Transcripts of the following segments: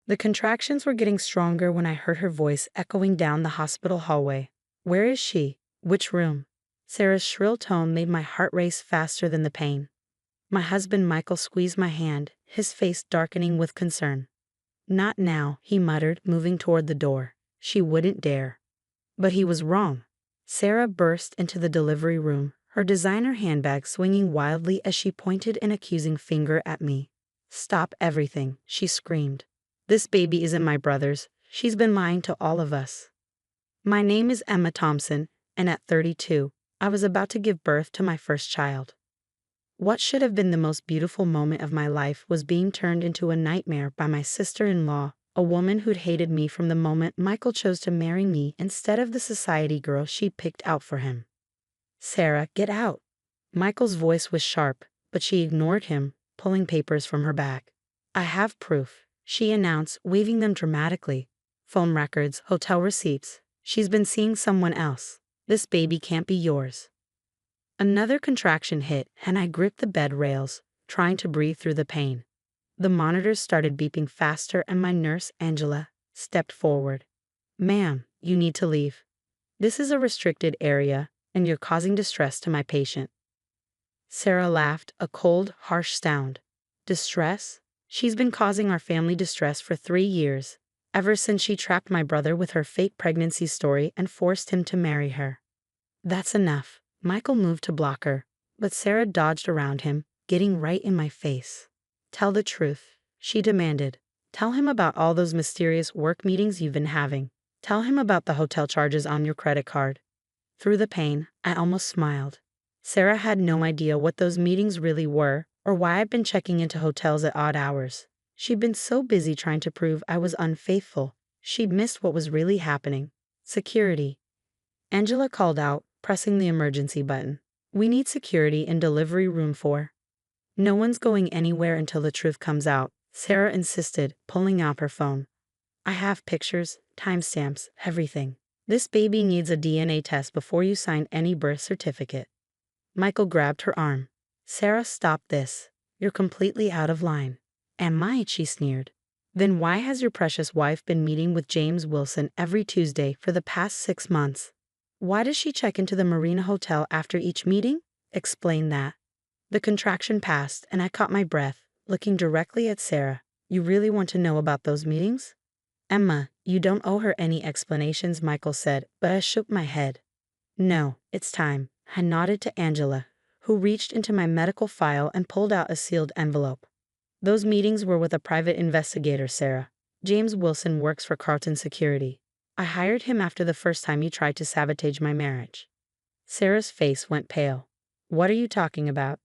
The contractions were getting stronger when I heard her voice echoing down the hospital hallway. Where is she? Which room? Sarah's shrill tone made my heart race faster than the pain. My husband Michael squeezed my hand, his face darkening with concern. Not now, he muttered, moving toward the door. She wouldn't dare. But he was wrong. Sarah burst into the delivery room, her designer handbag swinging wildly as she pointed an accusing finger at me. Stop everything, she screamed. This baby isn't my brother's. She's been lying to all of us. My name is Emma Thompson, and at 32, I was about to give birth to my first child. What should have been the most beautiful moment of my life was being turned into a nightmare by my sister-in-law, a woman who'd hated me from the moment Michael chose to marry me instead of the society girl she'd picked out for him. Sarah, get out. Michael's voice was sharp, but she ignored him, pulling papers from her bag. I have proof, she announced, waving them dramatically. Phone records, hotel receipts. She's been seeing someone else. This baby can't be yours. Another contraction hit, and I gripped the bed rails, trying to breathe through the pain. The monitors started beeping faster, and my nurse, Angela, stepped forward. Ma'am, you need to leave. This is a restricted area, and you're causing distress to my patient. Sarah laughed, a cold, harsh sound. Distress? She's been causing our family distress for 3 years, ever since she trapped my brother with her fake pregnancy story and forced him to marry her. That's enough. Michael moved to block her, but Sarah dodged around him, getting right in my face. Tell the truth, she demanded. Tell him about all those mysterious work meetings you've been having. Tell him about the hotel charges on your credit card. Through the pain, I almost smiled. Sarah had no idea what those meetings really were, or why I'd been checking into hotels at odd hours. She'd been so busy trying to prove I was unfaithful, she'd missed what was really happening. Security. Angela called out, pressing the emergency button. We need security in delivery room 4. No one's going anywhere until the truth comes out, Sarah insisted, pulling out her phone. I have pictures, timestamps, everything. This baby needs a DNA test before you sign any birth certificate. Michael grabbed her arm. Sarah, stop this. You're completely out of line. Am I? She sneered. Then why has your precious wife been meeting with James Wilson every Tuesday for the past 6 months? Why does she check into the Marina Hotel after each meeting? Explain that. The contraction passed, and I caught my breath, looking directly at Sarah. You really want to know about those meetings? Emma, you don't owe her any explanations, Michael said, but I shook my head. No, it's time. I nodded to Angela, who reached into my medical file and pulled out a sealed envelope. Those meetings were with a private investigator, Sarah. James Wilson works for Carlton Security. I hired him after the first time you tried to sabotage my marriage. Sarah's face went pale. What are you talking about?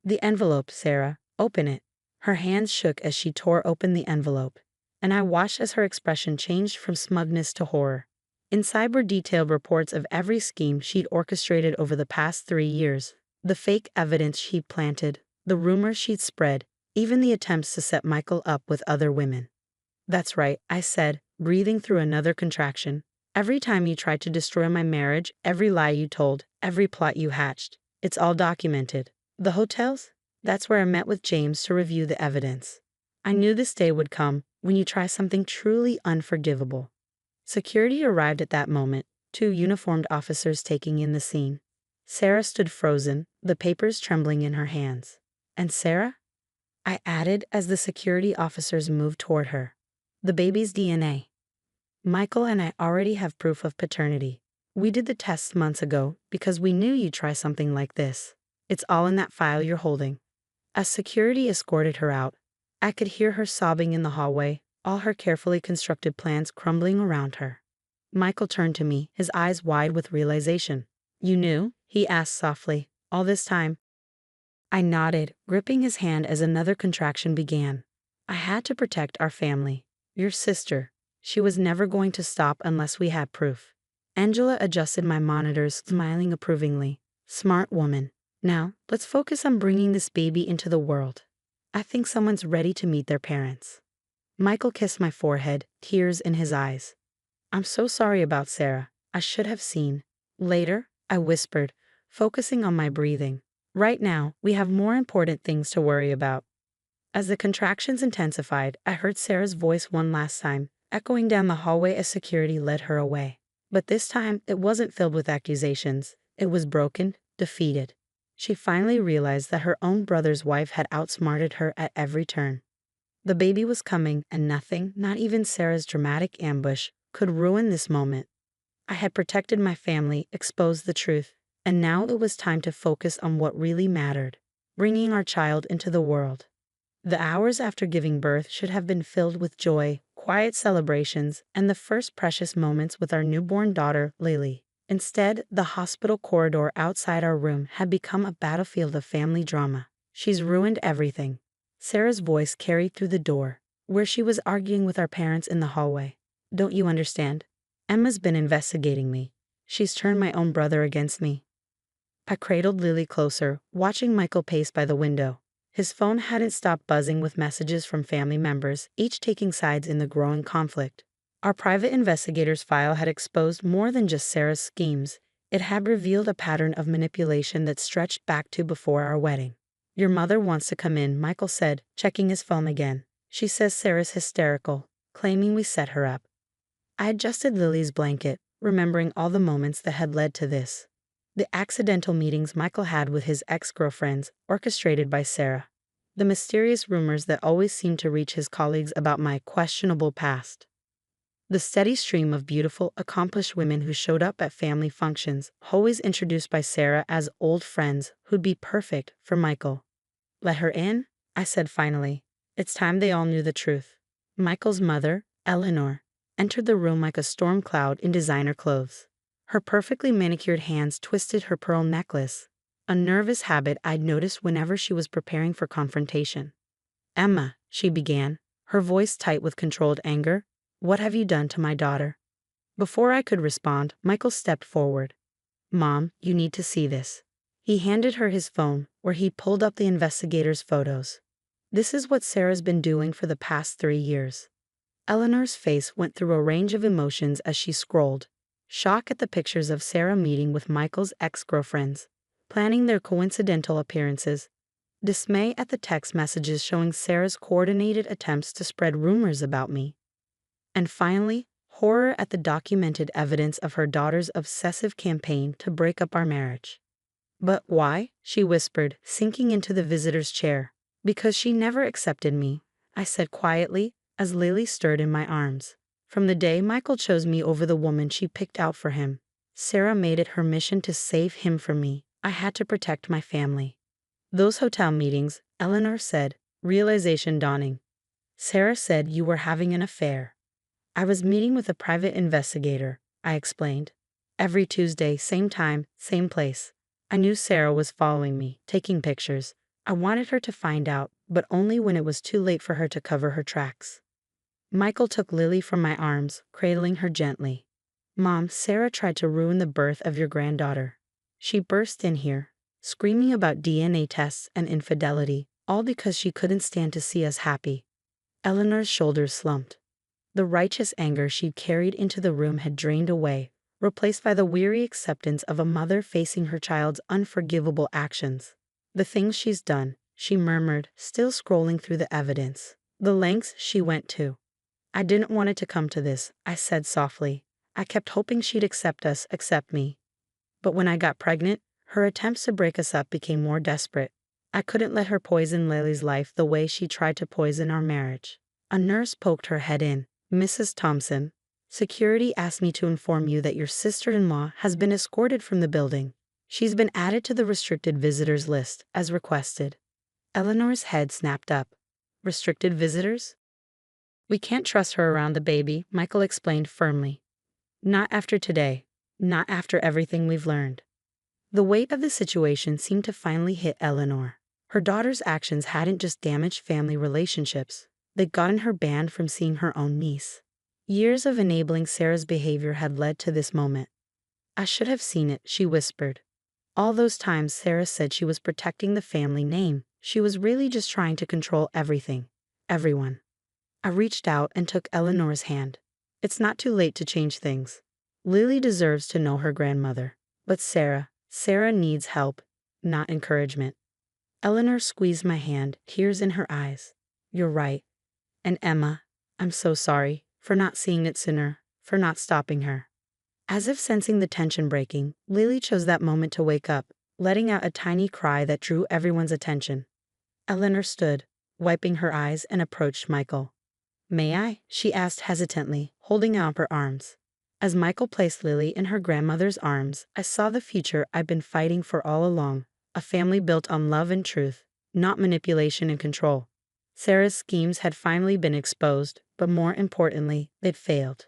The envelope, Sarah. Open it. Her hands shook as she tore open the envelope, and I watched as her expression changed from smugness to horror. Inside were detailed reports of every scheme she'd orchestrated over the past 3 years, the fake evidence she'd planted, the rumors she'd spread, even the attempts to set Michael up with other women. That's right, I said, breathing through another contraction. Every time you tried to destroy my marriage, every lie you told, every plot you hatched, it's all documented. The hotels? That's where I met with James to review the evidence. I knew this day would come, when you try something truly unforgivable. Security arrived at that moment, 2 uniformed officers taking in the scene. Sarah stood frozen, the papers trembling in her hands. And Sarah? I added as the security officers moved toward her. The baby's DNA. Michael and I already have proof of paternity. We did the tests months ago because we knew you'd try something like this. It's all in that file you're holding. As security escorted her out, I could hear her sobbing in the hallway, all her carefully constructed plans crumbling around her. Michael turned to me, his eyes wide with realization. You knew? He asked softly. All this time? I nodded, gripping his hand as another contraction began. I had to protect our family. Your sister. She was never going to stop unless we had proof. Angela adjusted my monitors, smiling approvingly. Smart woman. Now, let's focus on bringing this baby into the world. I think someone's ready to meet their parents. Michael kissed my forehead, tears in his eyes. I'm so sorry about Sarah. I should have seen. Later, I whispered, focusing on my breathing. Right now, we have more important things to worry about. As the contractions intensified, I heard Sarah's voice one last time, echoing down the hallway as security led her away. But this time, it wasn't filled with accusations. It was broken, defeated. She finally realized that her own brother's wife had outsmarted her at every turn. The baby was coming, and nothing, not even Sarah's dramatic ambush, could ruin this moment. I had protected my family, exposed the truth, and now it was time to focus on what really mattered, bringing our child into the world. The hours after giving birth should have been filled with joy, quiet celebrations, and the first precious moments with our newborn daughter, Lily. Instead, the hospital corridor outside our room had become a battlefield of family drama. "She's ruined everything." Sarah's voice carried through the door, where she was arguing with our parents in the hallway. "Don't you understand? Emma's been investigating me. She's turned my own brother against me." I cradled Lily closer, watching Michael pace by the window. His phone hadn't stopped buzzing with messages from family members, each taking sides in the growing conflict. Our private investigator's file had exposed more than just Sarah's schemes. It had revealed a pattern of manipulation that stretched back to before our wedding. "Your mother wants to come in," Michael said, checking his phone again. "She says Sarah's hysterical, claiming we set her up." I adjusted Lily's blanket, remembering all the moments that had led to this. The accidental meetings Michael had with his ex-girlfriends, orchestrated by Sarah. The mysterious rumors that always seemed to reach his colleagues about my questionable past. The steady stream of beautiful, accomplished women who showed up at family functions, always introduced by Sarah as old friends who'd be perfect for Michael. "Let her in," I said finally. It's time they all knew the truth. Michael's mother, Eleanor, entered the room like a storm cloud in designer clothes. Her perfectly manicured hands twisted her pearl necklace, a nervous habit I'd noticed whenever she was preparing for confrontation. "Emma," she began, her voice tight with controlled anger, "what have you done to my daughter?" Before I could respond, Michael stepped forward. "Mom, you need to see this." He handed her his phone, where he pulled up the investigator's photos. "This is what Sarah's been doing for the past 3 years." Eleanor's face went through a range of emotions as she scrolled. Shock at the pictures of Sarah meeting with Michael's ex-girlfriends, planning their coincidental appearances. Dismay at the text messages showing Sarah's coordinated attempts to spread rumors about me. And finally, horror at the documented evidence of her daughter's obsessive campaign to break up our marriage. "But why?" she whispered, sinking into the visitor's chair. "Because she never accepted me," I said quietly, as Lily stirred in my arms. "From the day Michael chose me over the woman she picked out for him, Sarah made it her mission to save him from me. I had to protect my family." "Those hotel meetings," Eleanor said, realization dawning. "Sarah said you were having an affair." "I was meeting with a private investigator," I explained. "Every Tuesday, same time, same place. I knew Sarah was following me, taking pictures. I wanted her to find out, but only when it was too late for her to cover her tracks." Michael took Lily from my arms, cradling her gently. "Mom, Sarah tried to ruin the birth of your granddaughter. She burst in here, screaming about DNA tests and infidelity, all because she couldn't stand to see us happy." Eleanor's shoulders slumped. The righteous anger she'd carried into the room had drained away, replaced by the weary acceptance of a mother facing her child's unforgivable actions. "The things she's done," she murmured, still scrolling through the evidence. "The lengths she went to. I didn't want it to come to this," I said softly. "I kept hoping she'd accept me. But when I got pregnant, her attempts to break us up became more desperate. I couldn't let her poison Lily's life the way she tried to poison our marriage." A nurse poked her head in. "Mrs. Thompson, security asked me to inform you that your sister-in-law has been escorted from the building. She's been added to the restricted visitors list, as requested." Eleanor's head snapped up. "Restricted visitors?" "We can't trust her around the baby," Michael explained firmly. "Not after today. Not after everything we've learned." The weight of the situation seemed to finally hit Eleanor. Her daughter's actions hadn't just damaged family relationships. They'd gotten her banned from seeing her own niece. Years of enabling Sarah's behavior had led to this moment. "I should have seen it," she whispered. "All those times Sarah said she was protecting the family name, she was really just trying to control everything. Everyone." I reached out and took Eleanor's hand. "It's not too late to change things. Lily deserves to know her grandmother. But Sarah needs help, not encouragement." Eleanor squeezed my hand, tears in her eyes. You're right. And Emma, I'm so sorry for not seeing it sooner, for not stopping her. As if sensing the tension breaking, Lily chose that moment to wake up, letting out a tiny cry that drew everyone's attention. Eleanor stood, wiping her eyes, and approached Michael. May I? She asked hesitantly, holding out her arms. As Michael placed Lily in her grandmother's arms, I saw the future I've been fighting for all along, a family built on love and truth, not manipulation and control. Sarah's schemes had finally been exposed, but more importantly, they'd failed.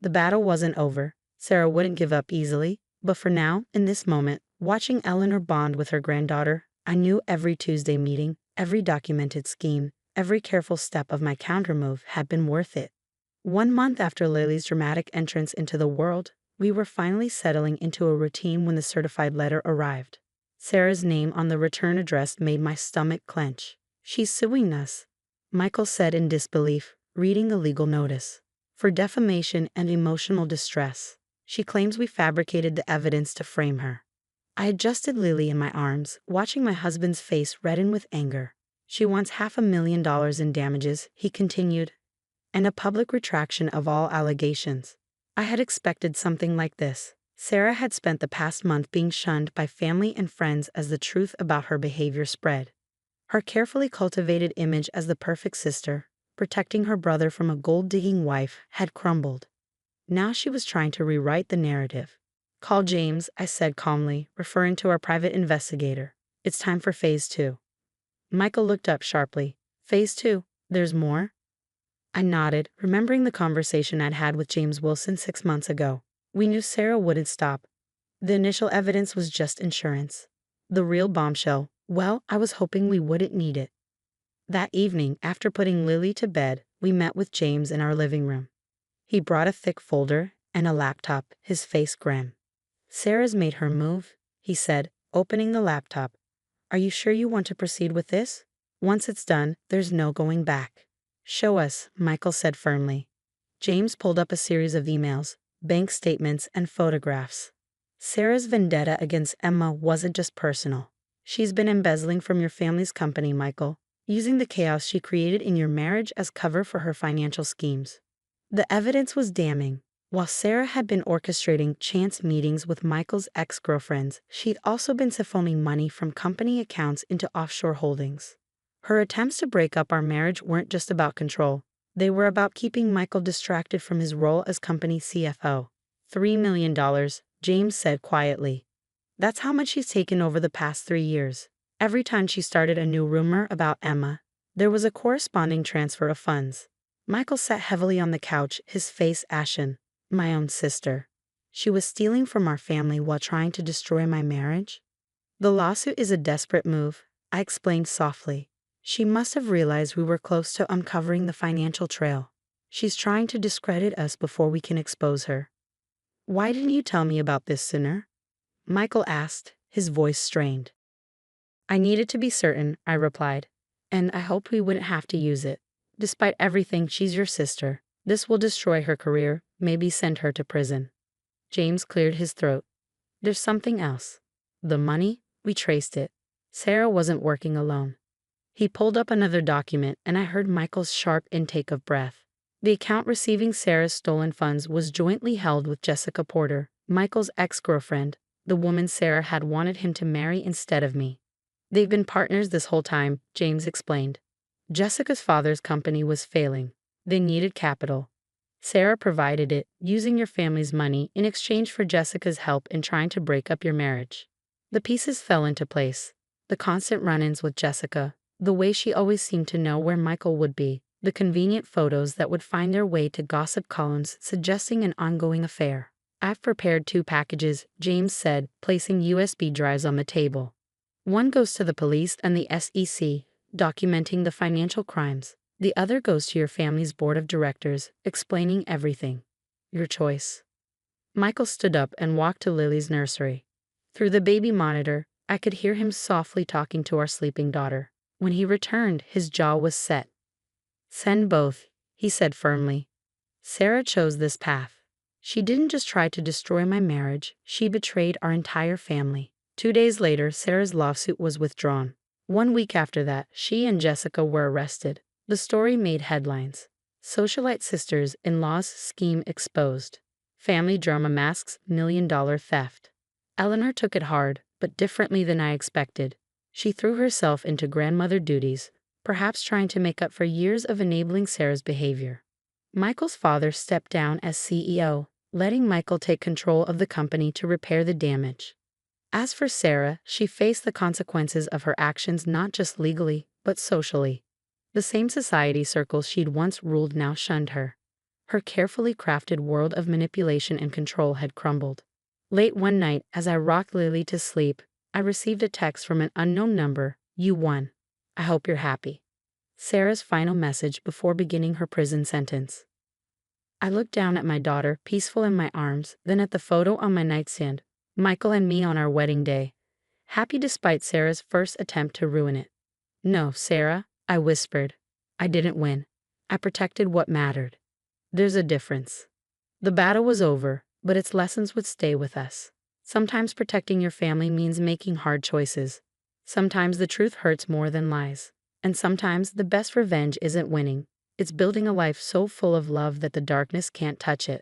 The battle wasn't over. Sarah wouldn't give up easily, but for now, in this moment, watching Eleanor bond with her granddaughter, I knew every Tuesday meeting, every documented scheme, every careful step of my countermove had been worth it. 1 month after Lily's dramatic entrance into the world, we were finally settling into a routine when the certified letter arrived. Sarah's name on the return address made my stomach clench. She's suing us, Michael said in disbelief, reading the legal notice. For defamation and emotional distress. She claims we fabricated the evidence to frame her. I adjusted Lily in my arms, watching my husband's face redden with anger. She wants $500,000 in damages, he continued, and a public retraction of all allegations. I had expected something like this. Sarah had spent the past month being shunned by family and friends as the truth about her behavior spread. Her carefully cultivated image as the perfect sister, protecting her brother from a gold-digging wife, had crumbled. Now she was trying to rewrite the narrative. Call James, I said calmly, referring to our private investigator. It's time for phase 2. Michael looked up sharply. Phase 2? There's more? I nodded, remembering the conversation I'd had with James Wilson 6 months ago. We knew Sarah wouldn't stop. The initial evidence was just insurance. The real bombshell, well, I was hoping we wouldn't need it. That evening, after putting Lily to bed, we met with James in our living room. He brought a thick folder and a laptop, his face grim. Sarah's made her move, he said, opening the laptop. Are you sure you want to proceed with this? Once it's done, there's no going back. Show us, Michael said firmly. James pulled up a series of emails, bank statements, and photographs. Sarah's vendetta against Emma wasn't just personal. She's been embezzling from your family's company, Michael, using the chaos she created in your marriage as cover for her financial schemes. The evidence was damning. While Sarah had been orchestrating chance meetings with Michael's ex-girlfriends, she'd also been siphoning money from company accounts into offshore holdings. Her attempts to break up our marriage weren't just about control. They were about keeping Michael distracted from his role as company CFO. $3 million, James said quietly. That's how much she's taken over the past 3 years. Every time she started a new rumor about Emma, there was a corresponding transfer of funds. Michael sat heavily on the couch, his face ashen. My own sister. She was stealing from our family while trying to destroy my marriage? The lawsuit is a desperate move, I explained softly. She must have realized we were close to uncovering the financial trail. She's trying to discredit us before we can expose her. Why didn't you tell me about this sooner? Michael asked, his voice strained. I needed to be certain, I replied. And I hoped we wouldn't have to use it. Despite everything, she's your sister. This will destroy her career, maybe send her to prison. James cleared his throat. There's something else. The money? We traced it. Sarah wasn't working alone. He pulled up another document, and I heard Michael's sharp intake of breath. The account receiving Sarah's stolen funds was jointly held with Jessica Porter, Michael's ex-girlfriend, the woman Sarah had wanted him to marry instead of me. They've been partners this whole time, James explained. Jessica's father's company was failing. They needed capital. Sarah provided it, using your family's money in exchange for Jessica's help in trying to break up your marriage. The pieces fell into place. The constant run-ins with Jessica, the way she always seemed to know where Michael would be, the convenient photos that would find their way to gossip columns suggesting an ongoing affair. I've prepared 2 packages, James said, placing USB drives on the table. One goes to the police and the SEC, documenting the financial crimes. The other goes to your family's board of directors, explaining everything. Your choice. Michael stood up and walked to Lily's nursery. Through the baby monitor, I could hear him softly talking to our sleeping daughter. When he returned, his jaw was set. Send both, he said firmly. Sarah chose this path. She didn't just try to destroy my marriage, she betrayed our entire family. 2 days later, Sarah's lawsuit was withdrawn. 1 week after that, she and Jessica were arrested. The story made headlines. Socialite sisters-in-law's scheme exposed. Family drama masks $1 million theft. Eleanor took it hard, but differently than I expected. She threw herself into grandmother duties, perhaps trying to make up for years of enabling Sarah's behavior. Michael's father stepped down as CEO, letting Michael take control of the company to repair the damage. As for Sarah, she faced the consequences of her actions not just legally, but socially. The same society circles she'd once ruled now shunned her. Her carefully crafted world of manipulation and control had crumbled. Late one night, as I rocked Lily to sleep, I received a text from an unknown number. "You won. I hope you're happy." Sarah's final message before beginning her prison sentence. I looked down at my daughter, peaceful in my arms, then at the photo on my nightstand. Michael and me on our wedding day. Happy despite Sarah's first attempt to ruin it. "No, Sarah," I whispered. "I didn't win. I protected what mattered." There's a difference. The battle was over, but its lessons would stay with us. Sometimes protecting your family means making hard choices. Sometimes the truth hurts more than lies. And sometimes the best revenge isn't winning. It's building a life so full of love that the darkness can't touch it.